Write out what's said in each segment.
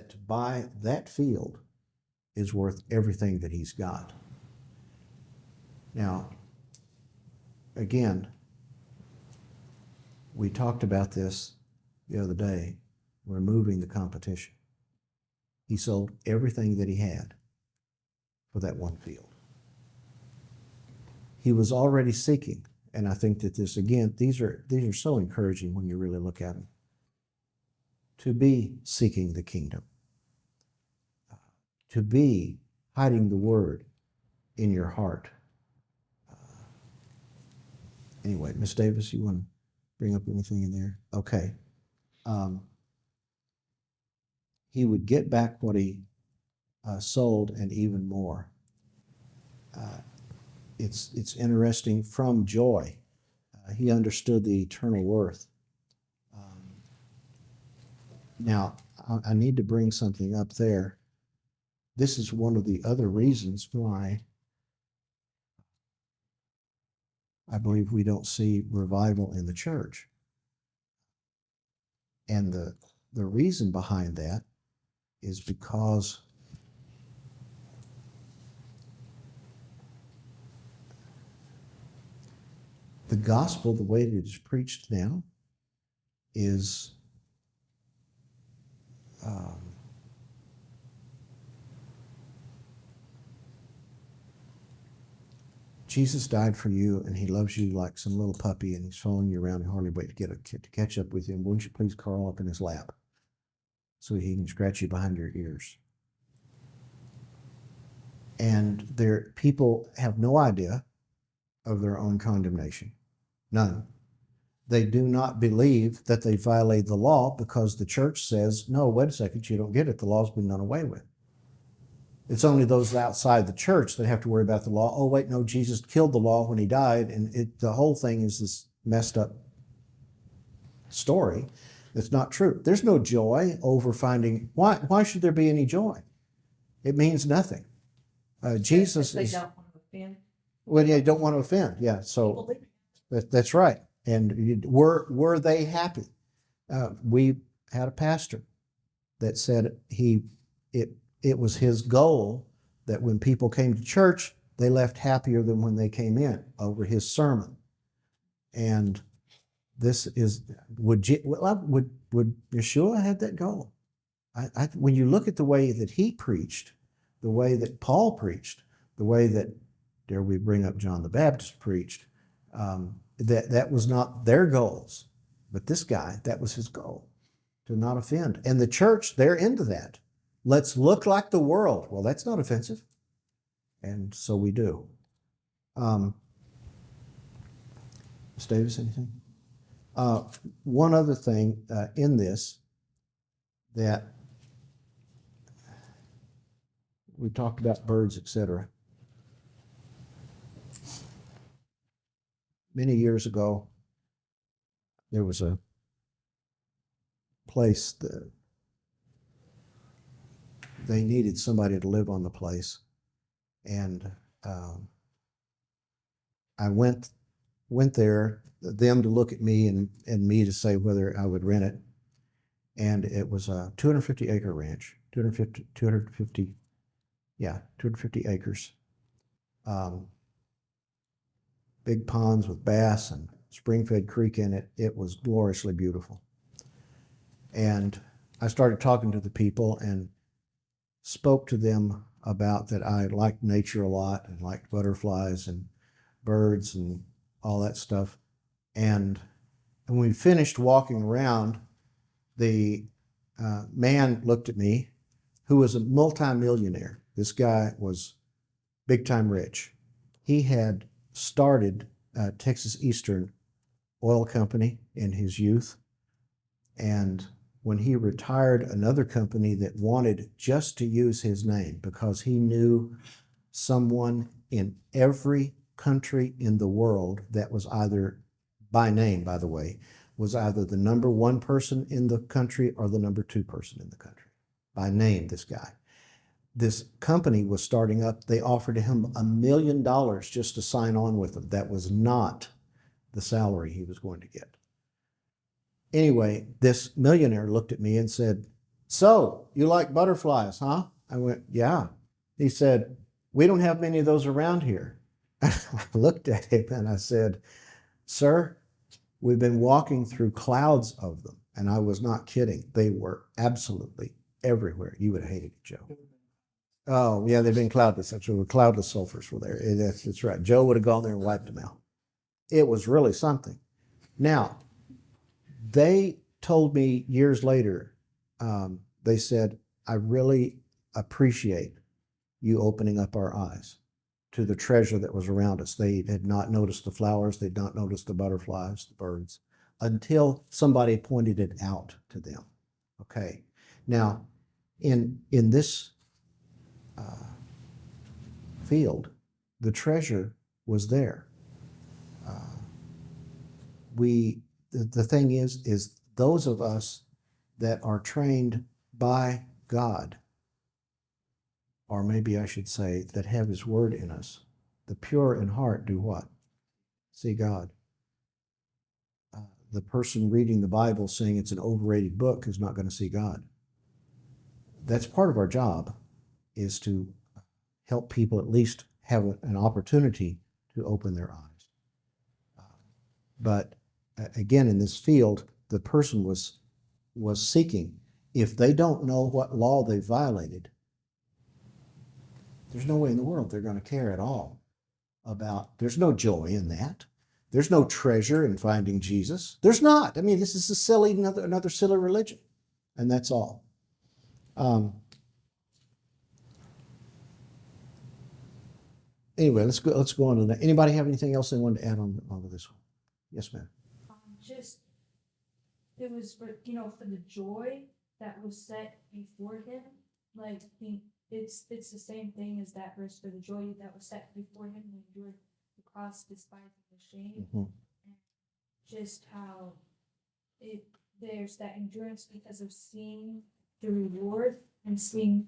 that to buy that field is worth everything that he's got. Now, again, we talked about this the other day, removing the competition. He sold everything that he had for that one field. He was already seeking, and I think that this, again, these are so encouraging when you really look at them, to be seeking the kingdom, to be hiding the word in your heart. Anyway, Miss Davis, you want to bring up anything in there? Okay. He would get back what he sold and even more. It's interesting, from joy. He understood the eternal worth. Now, I need to bring something up there. This is one of the other reasons why I believe we don't see revival in the church. And the reason behind that is because the gospel, the way that it is preached now, is Jesus died for you, and he loves you like some little puppy, and he's following you around and hardly wait to catch up with you. And won't you please curl up in his lap so he can scratch you behind your ears? And people have no idea of their own condemnation. None. They do not believe that they violate the law because the church says, no, wait a second, you don't get it. The law's been done away with. It's only those outside the church that have to worry about the law. Oh, wait, no, Jesus killed the law when he died, and the whole thing is this messed up story that's not true. There's no joy over finding, why should there be any joy? It means nothing. Jesus they is... don't want to offend. Well, yeah, you don't want to offend. Yeah, so that's right. And were they happy? We had a pastor that said it was his goal that when people came to church, they left happier than when they came in over his sermon. And this is, would Yeshua have that goal? When you look at the way that he preached, the way that Paul preached, the way that, dare we bring up John the Baptist preached, that was not their goals. But this guy, that was his goal, to not offend. And the church, they're into that. Let's look like the world. Well, that's not offensive. And so we do. Ms. Davis, anything? One other thing in this that we talked about birds, etc. Many years ago, there was a place that they needed somebody to live on the place. And I went there, them to look at me and me to say whether I would rent it. And it was a 250 acre ranch, 250 acres. Big ponds with bass and spring-fed creek in it. It was gloriously beautiful. And I started talking to the people and spoke to them about that I liked nature a lot and liked butterflies and birds and all that stuff. And when we finished walking around, the man looked at me, who was a multimillionaire. This guy was big-time rich. He had started Texas Eastern Oil Company in his youth. And when he retired, another company that wanted just to use his name because he knew someone in every country in the world that was either, by name, by the way, was either the number one person in the country or the number two person in the country. By name, this guy. This company was starting up. They offered him $1 million just to sign on with them. That was not the salary he was going to get. Anyway, this millionaire looked at me and said, So, you like butterflies, huh? I went, yeah. He said, we don't have many of those around here. I looked at him and I said, sir, we've been walking through clouds of them. And I was not kidding. They were absolutely everywhere. You would have hated it, Joe. Oh, yeah, they've been cloudless. That's what cloudless sulfurs were there. That's right. Joe would have gone there and wiped them out. It was really something. Now, they told me years later, they said, I really appreciate you opening up our eyes to the treasure that was around us. They had not noticed the flowers, they'd not noticed the butterflies, the birds, until somebody pointed it out to them. Okay. Now, in this field, the treasure was there. The thing is those of us that are trained by God, or maybe I should say that have his word in us, the pure in heart do what? See God. The person reading the Bible saying it's an overrated book is not going to see God. That's part of our job, is to help people at least have an opportunity to open their eyes. But again, in this field, the person was seeking. If they don't know what law they violated, there's no way in the world they're going to care at all about. There's no joy in that. There's no treasure in finding Jesus. There's not. I mean, this is another silly religion, and that's all. Anyway, let's go on to that. Anybody have anything else they wanted to add on to this one? Yes, ma'am. Just it was for the joy that was set before him. Like it's the same thing as that verse, for the joy that was set before him, and endured the cross, despising the shame. And just how there's that endurance because of seeing the reward and seeing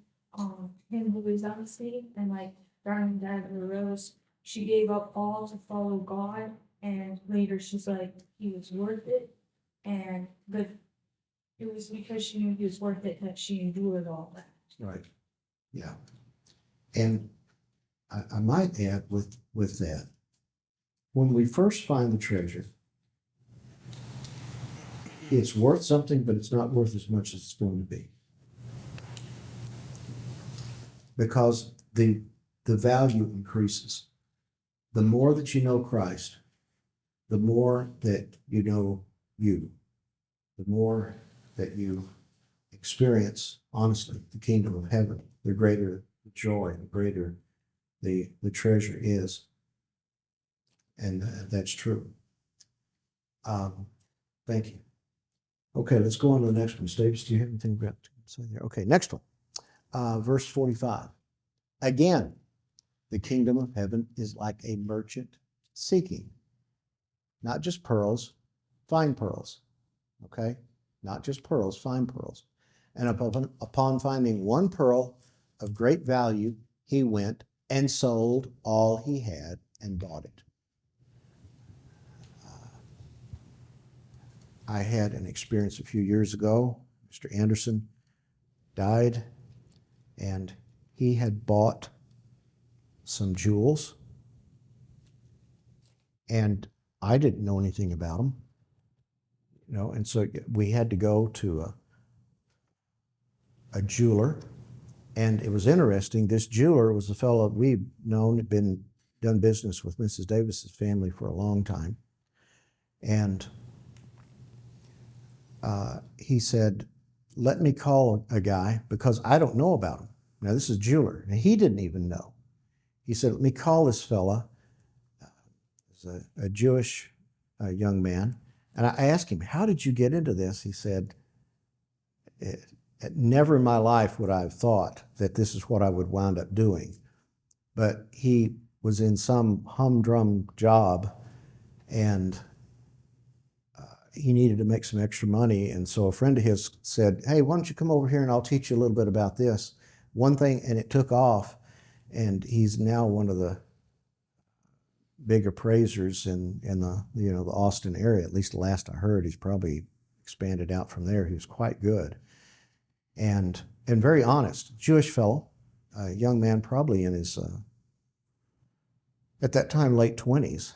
him who is on the scene, and like Darling Diana Rose, she gave up all to follow God, and later she's like, he was worth it, but it was because she knew he was worth it that she endured all that. Right. Yeah. And I might add with that, when we first find the treasure, it's worth something, but it's not worth as much as it's going to be. Because the value increases. The more that you know Christ, the more that you know you, the more that you experience, honestly, the kingdom of heaven, the greater the joy, the greater the treasure is. And that's true. Thank you. Okay, let's go on to the next one. Davis, do you have anything to say there? Okay, next one. Verse 45. Again, the kingdom of heaven is like a merchant seeking, not just pearls, fine pearls. Okay? Not just pearls, fine pearls. And upon finding one pearl of great value, he went and sold all he had and bought it. I had an experience a few years ago. Mr. Anderson died, and he had bought some jewels, and I didn't know anything about them, and so we had to go to a jeweler, and it was interesting. This jeweler was a fellow we'd known, had done business with Mrs. Davis's family for a long time, and he said, let me call a guy because I don't know about him. Now, this is a jeweler, and he didn't even know. He said, let me call this fella. He's a Jewish young man. And I asked him, how did you get into this? He said, never in my life would I have thought that this is what I would wind up doing. But he was in some humdrum job, and he needed to make some extra money. And so a friend of his said, hey, why don't you come over here and I'll teach you a little bit about this. One thing, and it took off. And he's now one of the big appraisers in the Austin area. At least the last I heard, he's probably expanded out from there. He was quite good. and very honest, Jewish fellow, a young man, probably in his at that time late 20s,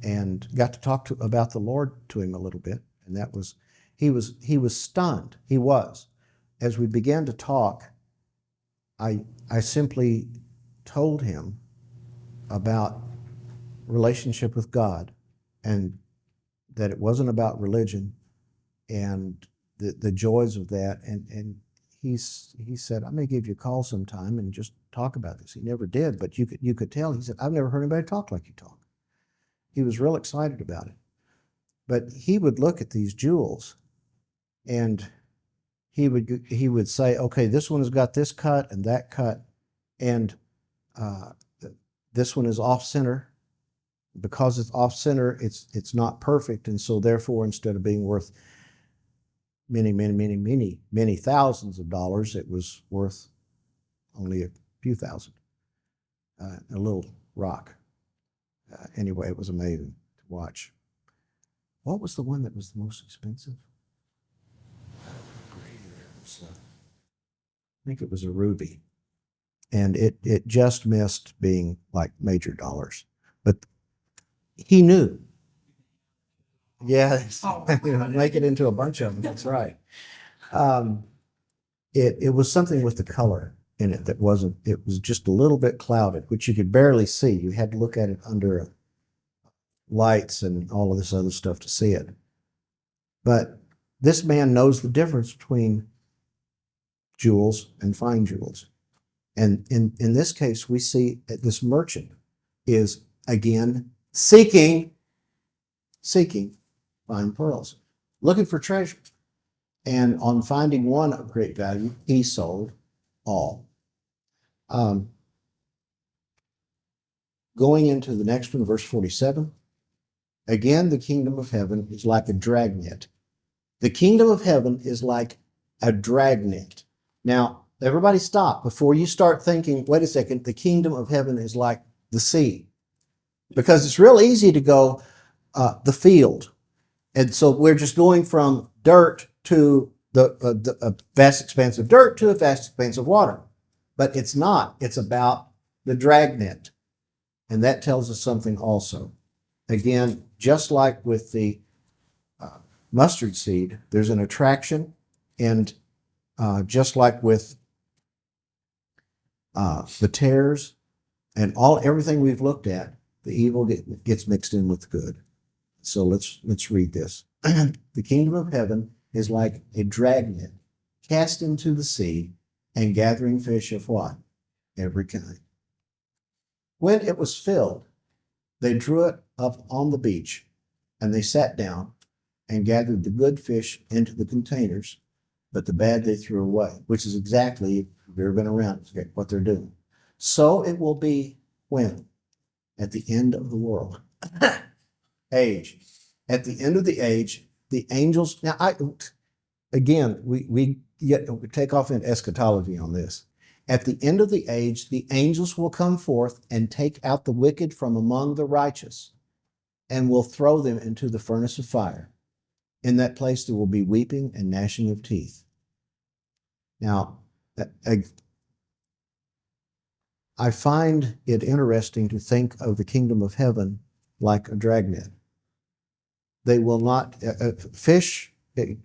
and got to talk about the Lord to him a little bit, and that was he was stunned. He was. As we began to talk, I simply told him about relationship with God, and that it wasn't about religion and the joys of that. And he said, I may give you a call sometime and just talk about this. He never did, but you could tell. He said, I've never heard anybody talk like you talk. He was real excited about it. But he would look at these jewels, and he would say, okay, this one has got this cut and that cut, and this one is off center. Because it's off center, it's not perfect, and so therefore, instead of being worth many thousands of dollars, it was worth only a few thousand. A little rock. Anyway, it was amazing to watch. What was the one that was the most expensive? I think it was a ruby, and it just missed being like major dollars, but he knew. Yeah, make it into a bunch of them. That's right. It was something with the color in it that wasn't. It was just a little bit clouded, which you could barely see. You had to look at it under lights and all of this other stuff to see it. But this man knows the difference between jewels and fine jewels. And in this case, we see that this merchant is again seeking fine pearls, looking for treasure. And on finding one of great value, he sold all. Going into the next one, verse 47. Again, the kingdom of heaven is like a dragnet. The kingdom of heaven is like a dragnet. Now, everybody stop before you start thinking, wait a second, the kingdom of heaven is like the sea. Because it's real easy to go the field. And so we're just going from dirt to a vast expanse of dirt to a vast expanse of water. But it's not. It's about the dragnet. And that tells us something also. Again, just like with the mustard seed, there's an attraction. And just like with the tares and everything we've looked at, the evil gets mixed in with the good. So let's read this. The kingdom of heaven is like a dragnet cast into the sea and gathering fish of what? Every kind. When it was filled, they drew it up on the beach, and they sat down and gathered the good fish into the containers, but the bad they threw away, which is exactly, if you've ever been around, what they're doing. So it will be when? At the end of the world. Age. At the end of the age, the angels. Now, we take off in eschatology on this. At the end of the age, the angels will come forth and take out the wicked from among the righteous, and will throw them into the furnace of fire. In that place, there will be weeping and gnashing of teeth. Now, I find it interesting to think of the kingdom of heaven like a dragnet. They will not, fish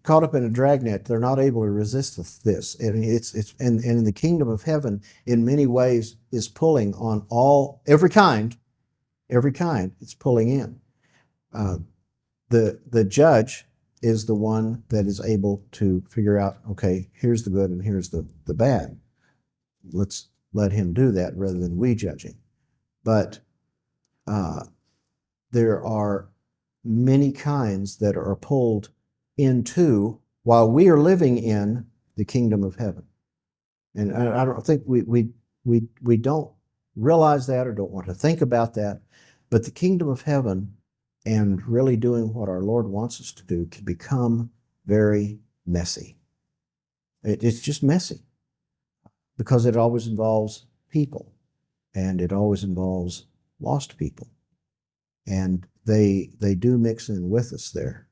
caught up in a dragnet, they're not able to resist this. And and in the kingdom of heaven, in many ways, is pulling on every kind, it's pulling in. The judge is the one that is able to figure out, okay, here's the good and here's the bad. Let's let him do that rather than we judging. But there are many kinds that are pulled into while we are living in the kingdom of heaven. And I don't think we don't realize that or don't want to think about that, but the kingdom of heaven and really doing what our Lord wants us to do can become very messy. It's just messy because it always involves people, and it always involves lost people. And they do mix in with us there.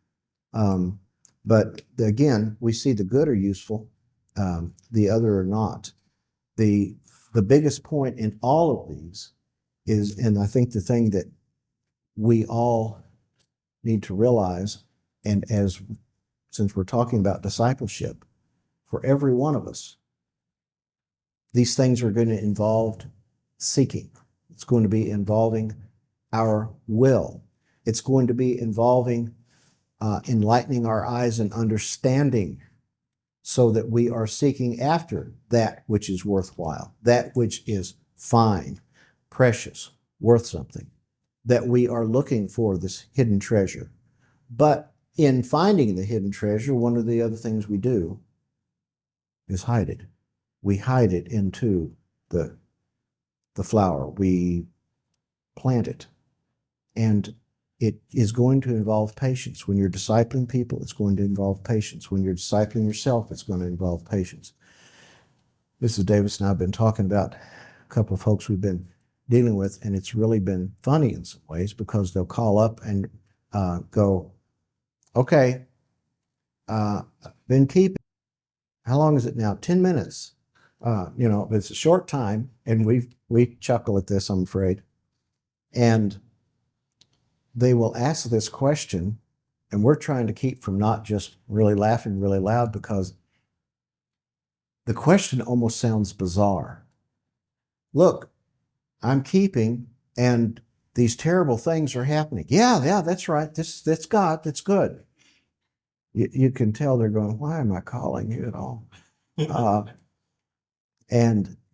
But again, we see the good are useful, the other are not. The biggest point in all of these is, and I think the thing that we all need to realize, and since we're talking about discipleship, for every one of us, these things are going to involve seeking. It's going to be involving our will. It's going to be involving enlightening our eyes and understanding, so that we are seeking after that which is worthwhile, that which is fine, precious, worth something, that we are looking for this hidden treasure. But in finding the hidden treasure, one of the other things we do is hide it. We hide it into the flower. We plant it. And it is going to involve patience. When you're discipling people, it's going to involve patience. When you're discipling yourself, it's going to involve patience. Mrs. Davis and I have been talking about a couple of folks we've been dealing with, and it's really been funny in some ways, because they'll call up and go, okay, been keeping. How long is it now? 10 minutes. It's a short time, and we chuckle at this, I'm afraid. And they will ask this question, and we're trying to keep from not just really laughing really loud, because the question almost sounds bizarre. Look, I'm keeping, and these terrible things are happening. Yeah, that's right. That's God. That's good. You can tell they're going, why am I calling you at all?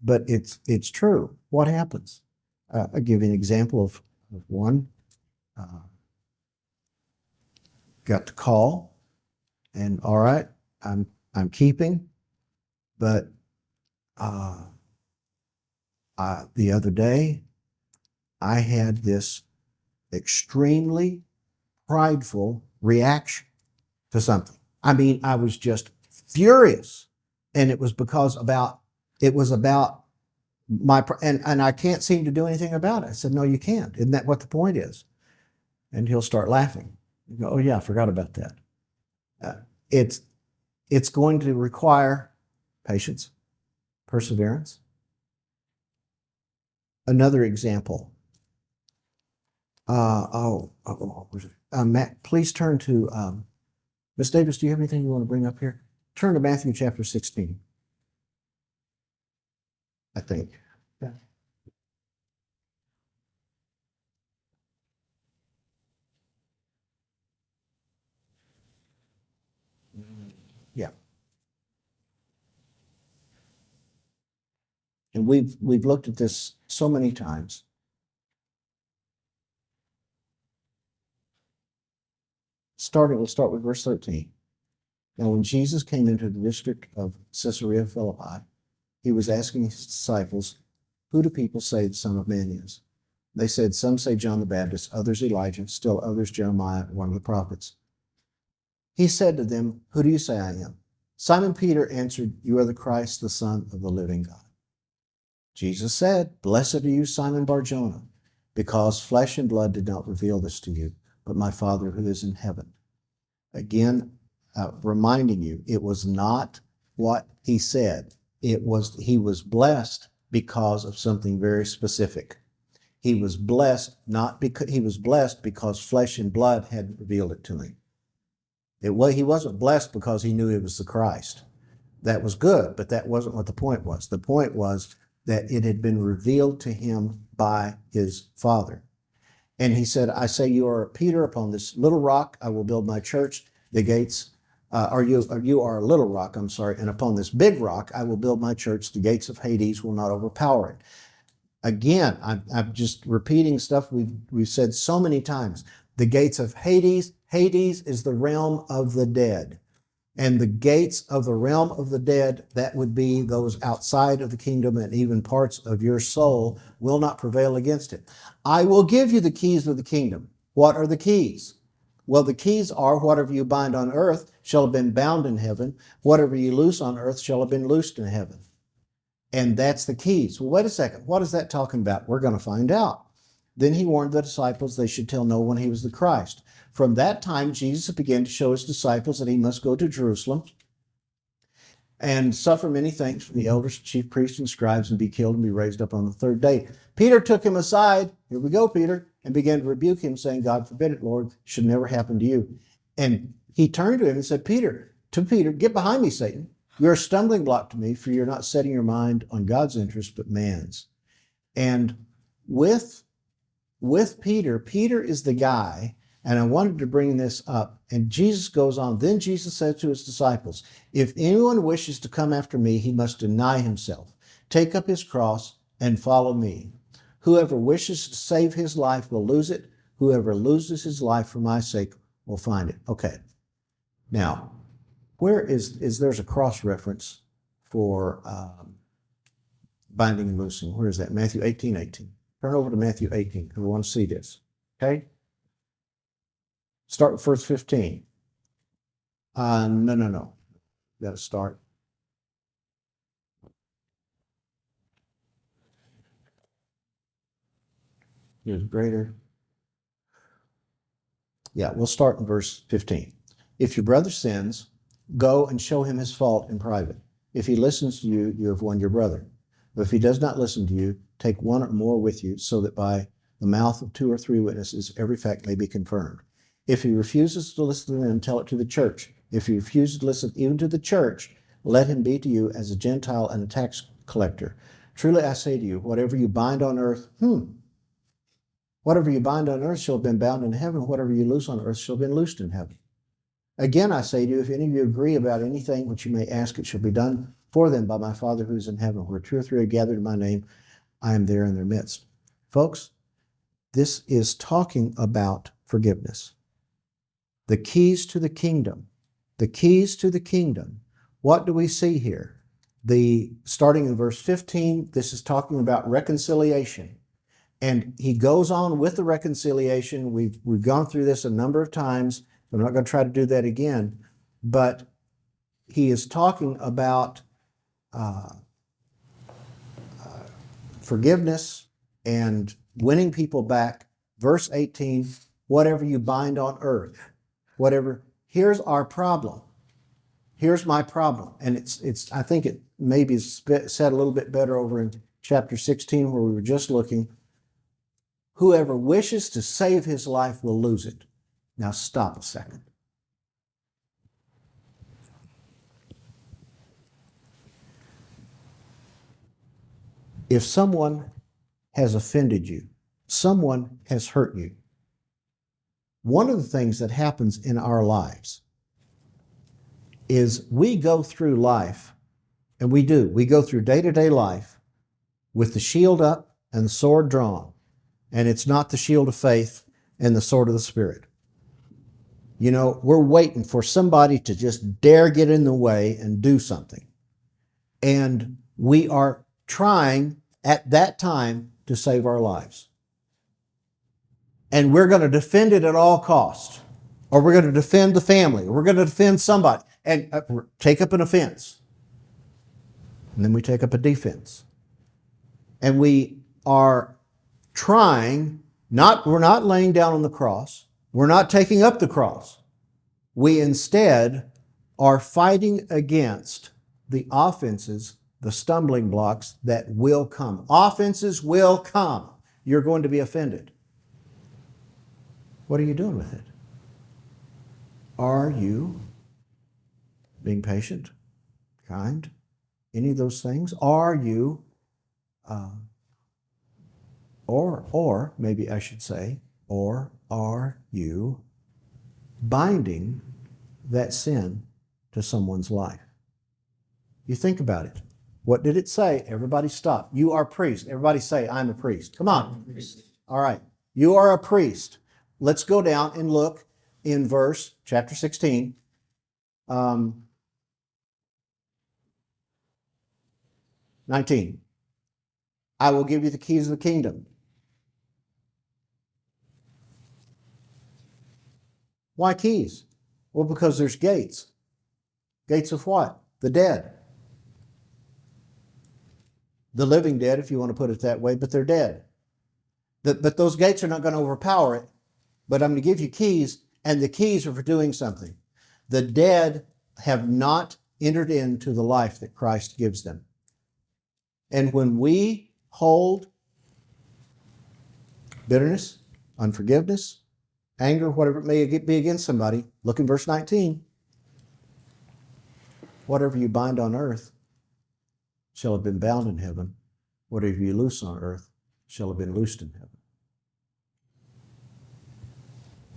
But it's true. What happens? I'll give you an example of one. Got the call, and all right, I'm keeping, but the other day I had this extremely prideful reaction to something. I mean, I was just furious, and it was about my, and I can't seem to do anything about it. I said, no, you can't. Isn't that what the point is? And he'll start laughing. You go, oh yeah, I forgot about that. It's going to require patience, perseverance. Another example. Matt, please turn to Miss Davis. Do you have anything you want to bring up here? Turn to Matthew chapter 16. I think. Yeah. Yeah. And we've looked at this so many times. We'll start with verse 13. Now, when Jesus came into the district of Caesarea Philippi, he was asking his disciples, who do people say the Son of Man is? They said, some say John the Baptist, others Elijah, still others Jeremiah, one of the prophets. He said to them, who do you say I am? Simon Peter answered, you are the Christ, the Son of the living God. Jesus said, blessed are you, Simon Bar-Jonah, because flesh and blood did not reveal this to you, but my Father who is in heaven. Again, reminding you, it was not what he said. He was blessed because of something very specific. He was blessed because flesh and blood hadn't revealed it to him. He wasn't blessed because he knew he was the Christ. That was good, but that wasn't what the point was. The point was that it had been revealed to him by his Father. And he said, I say you are Peter, upon this little rock I will build my church. The gates, you are a little rock, I'm sorry, and upon this big rock I will build my church. The gates of Hades will not overpower it. Again, I'm just repeating stuff we've said so many times. The gates of Hades is the realm of the dead. And the gates of the realm of the dead, that would be those outside of the kingdom and even parts of your soul, will not prevail against it. I will give you the keys of the kingdom. What are the keys? Well, the keys are whatever you bind on earth shall have been bound in heaven. Whatever you loose on earth shall have been loosed in heaven. And that's the keys. Well, wait a second. What is that talking about? We're going to find out. Then he warned the disciples they should tell no one he was the Christ. From that time, Jesus began to show his disciples that he must go to Jerusalem and suffer many things from the elders, chief priests, and scribes, and be killed and be raised up on the third day. Peter took him aside, here we go, Peter, and began to rebuke him, saying, God forbid it, Lord, should never happen to you. And he turned to him and said, Peter, get behind me, Satan. You're a stumbling block to me, for you're not setting your mind on God's interest, but man's. And with Peter, Peter is the guy, and I wanted to bring this up, and Jesus goes on. Then Jesus said to his disciples, if anyone wishes to come after me, he must deny himself, take up his cross, and follow me. Whoever wishes to save his life will lose it. Whoever loses his life for my sake will find it. Okay. Now, where is there's a cross reference for binding and loosing? Where is that? Matthew 18:18. Turn over to Matthew 18 because we want to see this. Okay? Start with verse 15. No. Got to start. Here's greater. Yeah, we'll start in verse 15. If your brother sins, go and show him his fault in private. If he listens to you, you have won your brother. But if he does not listen to you, take one or more with you, so that by the mouth of 2 or 3 witnesses every fact may be confirmed. If he refuses to listen to them, tell it to the church. If he refuses to listen even to the church, let him be to you as a Gentile and a tax collector. Truly I say to you, whatever you bind on earth, whatever you bind on earth shall have been bound in heaven. Whatever you loose on earth shall have been loosed in heaven. Again, I say to you, if any of you agree about anything which you may ask, it shall be done for them by my Father who is in heaven. Where 2 or 3 are gathered in my name, I am there in their midst. Folks, this is talking about forgiveness. The keys to the kingdom. The keys to the kingdom. What do we see here? Starting in verse 15, this is talking about reconciliation. And he goes on with the reconciliation. We've gone through this a number of times. I'm not going to try to do that again. But he is talking about forgiveness and winning people back. Verse 18, whatever you bind on earth, here's our problem. Here's my problem. And I think it maybe is said a little bit better over in chapter 16 where we were just looking. Whoever wishes to save his life will lose it. Now stop a second. If someone has offended you, someone has hurt you, one of the things that happens in our lives is we go through life, and we go through day-to-day life with the shield up and the sword drawn, and it's not the shield of faith and the sword of the Spirit. You know, we're waiting for somebody to just dare get in the way and do something. And we are trying at that time to save our lives. And we're going to defend it at all costs. Or we're going to defend the family. Or we're going to defend somebody. And take up an offense. And then we take up a defense. And we are trying, we're not laying down on the cross. We're not taking up the cross. We instead are fighting against the offenses, the stumbling blocks that will come. Offenses will come. You're going to be offended. What are you doing with it? Are you being patient, kind, any of those things? Are you, or maybe I should say, or are you binding that sin to someone's life? You think about it. What did it say? Everybody stop. You are a priest. Everybody say, I'm a priest. Come on. All right. You are a priest. Let's go down and look in chapter 16. 19. I will give you the keys of the kingdom. Why keys? Well, because there's gates. Gates of what? The dead. The living dead, if you want to put it that way, but they're dead. But those gates are not going to overpower it. But I'm going to give you keys, and the keys are for doing something. The dead have not entered into the life that Christ gives them. And when we hold bitterness, unforgiveness, anger, whatever it may be against somebody, look in verse 19. Whatever you bind on earth shall have been bound in heaven. Whatever you loose on earth shall have been loosed in heaven.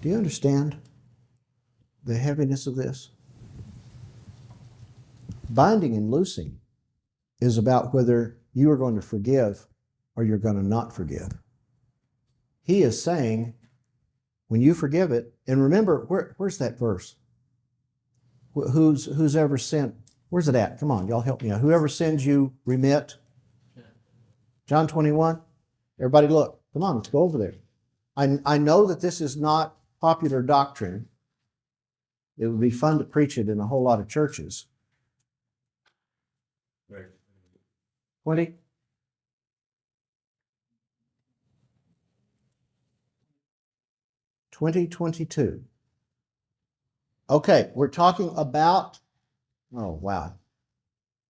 Do you understand the heaviness of this? Binding and loosing is about whether you are going to forgive or you're going to not forgive. He is saying, when you forgive it, and remember, where's that verse? Who's ever sinned? Where's it at? Come on, y'all help me out. Whoever sins you remit. John 21. Everybody look. Come on, let's go over there. I know that this is not popular doctrine. It would be fun to preach it in a whole lot of churches. 20. Okay, we're talking about, oh wow.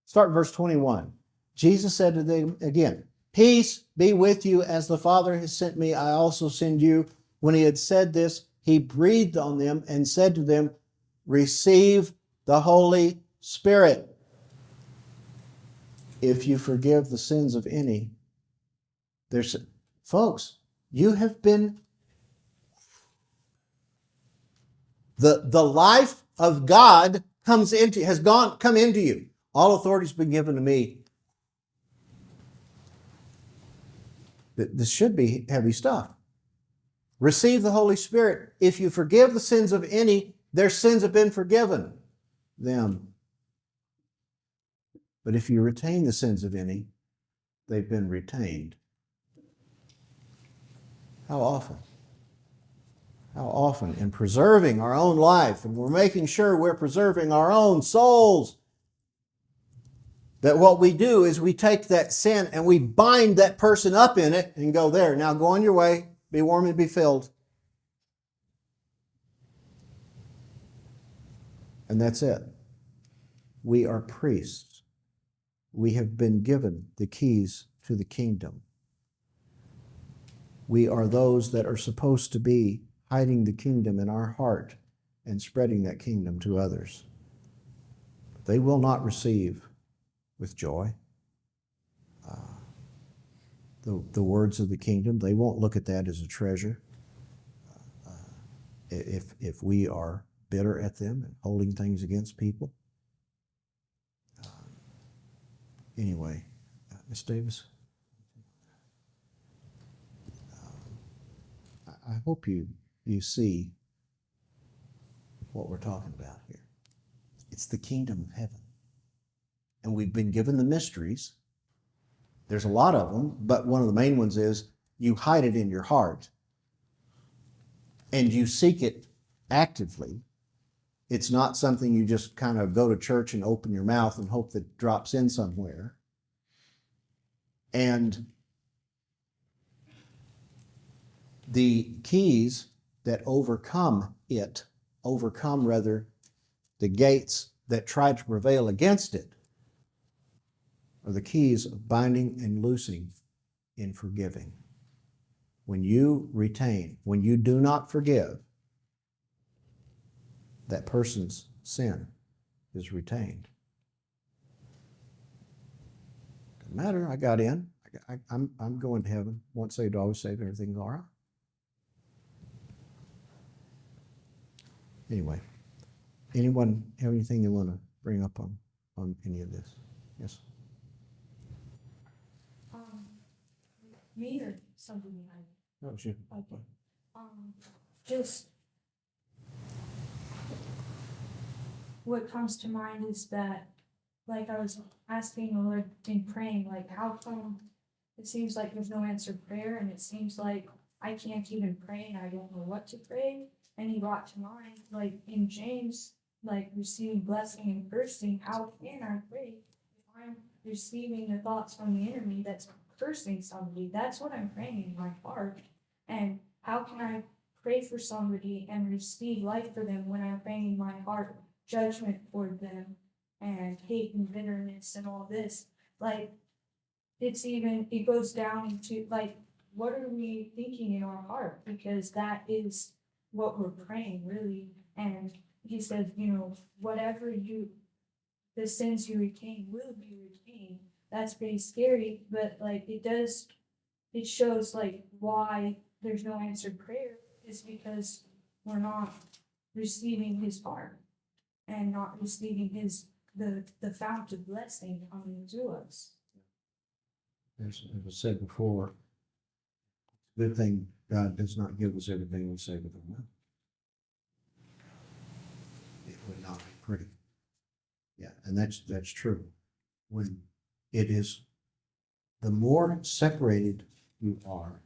Start verse 21. Jesus said to them again, "Peace be with you, as the Father has sent me, I also send you." When he had said this, he breathed on them and said to them, "Receive the Holy Spirit. If you forgive the sins of any," folks, you have been, the life of God come into you. All authority has been given to me. This should be heavy stuff. Receive the Holy Spirit. If you forgive the sins of any, their sins have been forgiven them. But if you retain the sins of any, they've been retained. How often? How often in preserving our own life, and we're making sure we're preserving our own souls, that what we do is we take that sin and we bind that person up in it and go, there, now go on your way, be warm and be filled. And that's it. We are priests. We have been given the keys to the kingdom. We are those that are supposed to be hiding the kingdom in our heart and spreading that kingdom to others. They will not receive with joy the words of the kingdom. They won't look at that as a treasure. If we are bitter at them and holding things against people. Anyway, Ms. Davis, I hope you see what we're talking about here. It's the kingdom of heaven. And we've been given the mysteries. There's a lot of them, but one of the main ones is you hide it in your heart and you seek it actively. It's not something you just kind of go to church and open your mouth and hope that it drops in somewhere. And the keys that overcome the gates that try to prevail against it, are the keys of binding and loosing in forgiving. When you retain, when you do not forgive, that person's sin is retained. Doesn't matter, I got in. I'm going to heaven. Once saved, always saved. Everything's all right. Anyway, anyone have anything they want to bring up on any of this? Yes? Me or something behind me? No, sure. Okay. Just what comes to mind is that, like I was asking the Lord in praying, like how come it seems like there's no answered prayer, and it seems like I can't even pray and I don't know what to pray. And he brought to mind, like in James, like receiving blessing and cursing, how can I pray if I'm receiving the thoughts from the enemy that's cursing somebody? That's what I'm praying in my heart. And how can I pray for somebody and receive life for them when I'm praying in my heart judgment toward them? and hate and bitterness and all this. Like, it goes down to like, what are we thinking in our heart? Because that is what we're praying, really. And he said, whatever the sins you retain will be retained. That's pretty scary, but like, it shows like why there's no answered prayer is because we're not receiving his heart and not receiving the fount of blessing coming to us. As I said before, good thing God does not give us everything we say with our mouth. It would not be pretty. Yeah, and that's true. When it is, the more separated you are,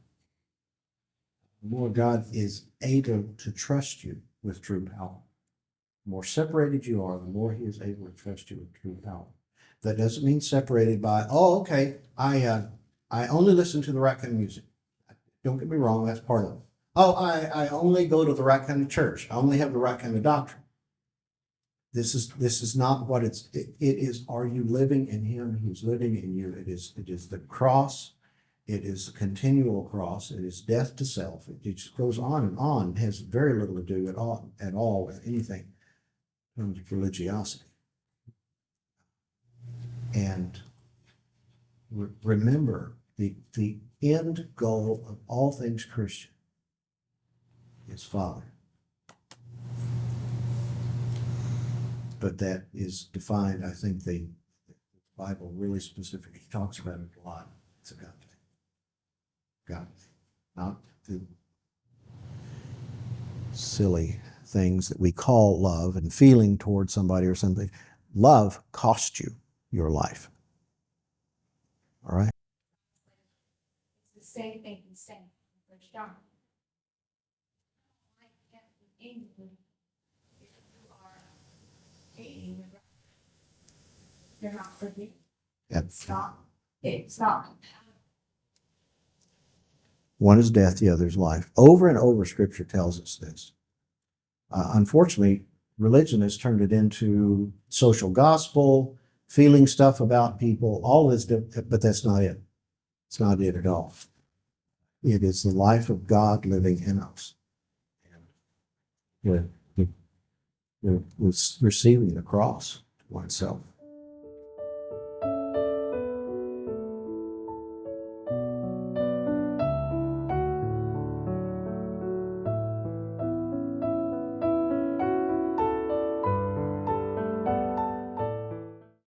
the more God is able to trust you with true power. The more separated you are, the more he is able to trust you with true power. That doesn't mean separated by, oh, okay, I only listen to the right kind of music. Don't get me wrong, that's part of it. Oh, I only go to the right kind of church. I only have the right kind of doctrine. This is not what it is. Are you living in him? He's living in you. It is the cross. It is the continual cross. It is death to self. It just goes on. It has very little to do at all with anything in terms of religiosity. And remember, the end goal of all things Christian is Father. But that is defined, I think the Bible really specifically talks about it a lot. It's agape. God, not the silly things that we call love and feeling towards somebody or something. Love costs you your life. All right? It's the same thing he's saying in 1 John. I can't be angry if you are hating your brother. You're not forgiving. Yep. It's not. One is death, the other is life. Over and over, Scripture tells us this. Unfortunately, religion has turned it into social gospel, feeling stuff about people, all this, but that's not it. It's not it at all. It is the life of God living in us. And we're receiving the cross to oneself.